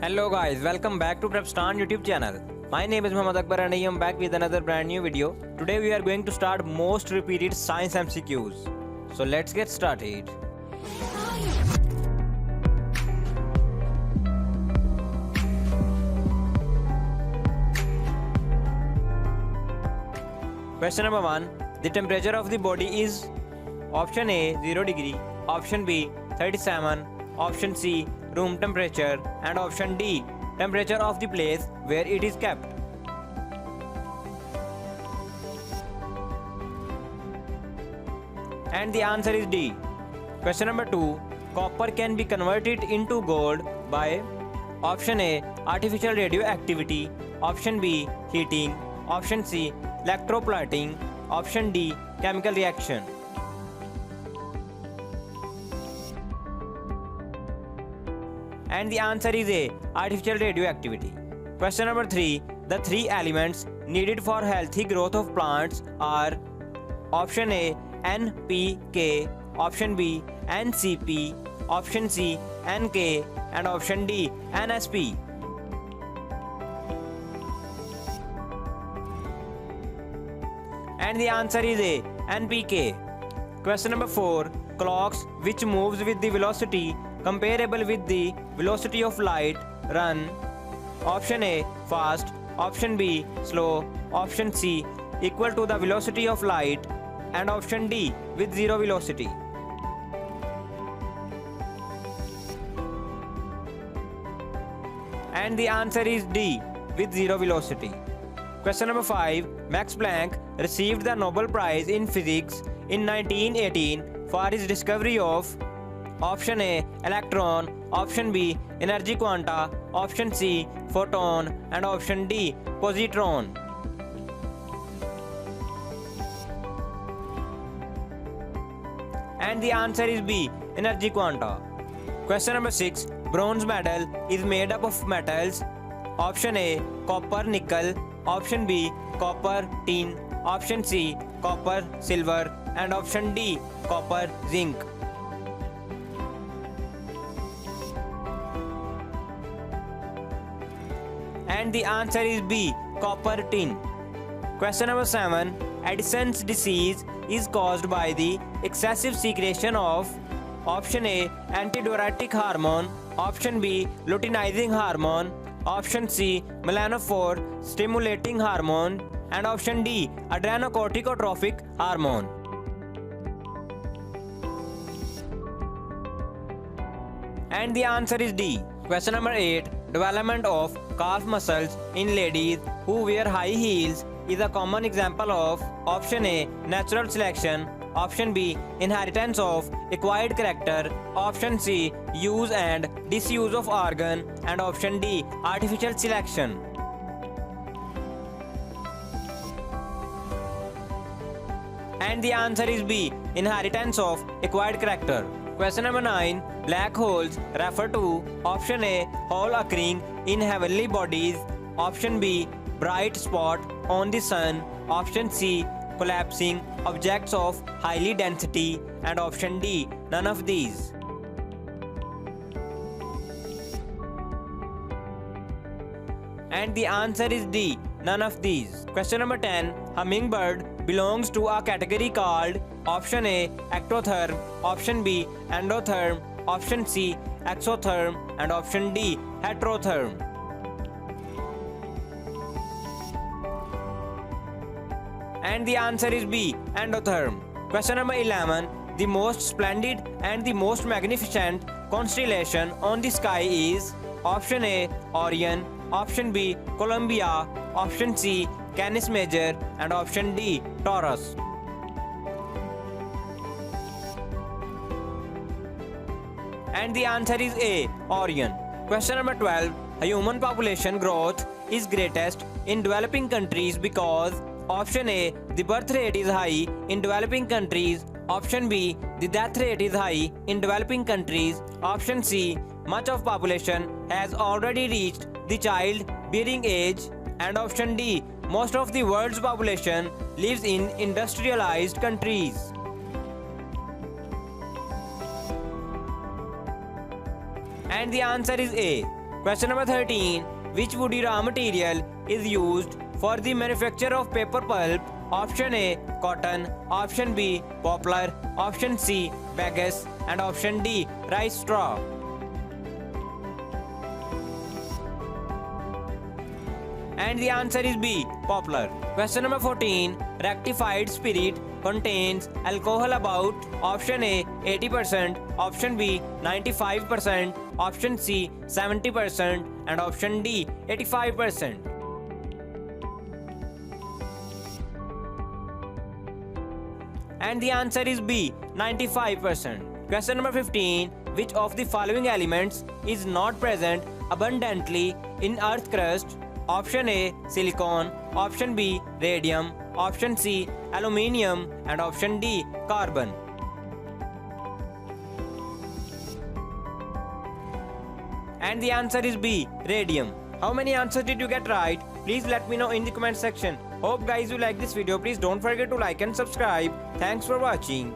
Hello guys, welcome back to Prepstan YouTube channel. My name is Muhammad Akbar and I am back with another brand new video. Today we are going to start most repeated science MCQs. So let's get started. Question number 1. The temperature of the body is option A 0 degree, option B 37, option C room temperature, and option D temperature of the place where it is kept. And the answer is D. Question number 2. Copper can be converted into gold by option A artificial radioactivity, option B heating, option C electroplating, option D chemical reaction. And the answer is A artificial radioactivity. Question number 3. The three elements needed for healthy growth of plants are option A NPK, option B NCP, option C NK, and option D NSP. And the answer is A NPK. Question number 4. Clocks which moves with the velocity comparable with the velocity of light run option A fast, option B slow, option C equal to the velocity of light, and option D with zero velocity. And the answer is D with zero velocity. Question number 5. Max Planck received the Nobel Prize in Physics in 1918 for his discovery of option A electron, option B energy quanta, option C photon, and option D positron. And the answer is B energy quanta. Question number 6. Bronze medal is made up of metals option A copper nickel, option B copper tin, option C copper silver, and option D copper zinc. And the answer is B copper tin. Question number 7. Addison's disease is caused by the excessive secretion of option A antidiuretic hormone, option B luteinizing hormone, option C melanophore stimulating hormone, and option D adrenocorticotropic hormone. And the answer is D. Question number 8. Development of calf muscles in ladies who wear high heels is a common example of option A natural selection, option B inheritance of acquired character, option C use and disuse of organ, and option D artificial selection. And the answer is B inheritance of acquired character. Question number 9. Black holes refer to option A hole occurring in heavenly bodies, option B bright spot on the sun, option C collapsing objects of highly density, and option D none of these. And the answer is D none of these. Question number 10. Hummingbird belongs to a category called option A ectotherm, option B endotherm, option C exotherm, and option D heterotherm. And the answer is B endotherm. Question number 11. The most splendid and the most magnificent constellation on the sky is option A Orion, option B Columbia, option C Canis Major, and option D Taurus. And the answer is A Orion. Question number 12. Human population growth is greatest in developing countries because option A the birth rate is high in developing countries, option B the death rate is high in developing countries, option C much of population has already reached the child bearing age, and option D most of the world's population lives in industrialized countries. And the answer is A. Question number 13. Which woody raw material is used for the manufacture of paper pulp? Option A, cotton. Option B, poplar. Option C, bagasse. And option D, rice straw. And the answer is B, poplar. Question number 14. Rectified spirit contains alcohol about option A 80%, option B 95%, option C 70%, and option D 85%. And the answer is B, 95%. Question number 15. Which of the following elements is not present abundantly in earth crust? Option A, silicon. Option B, radium. Option C, aluminium. And option D, carbon. And the answer is B, radium. How many answers did you get right? Please let me know in the comment section. Hope guys you like this video. Please don't forget to like and subscribe. Thanks for watching.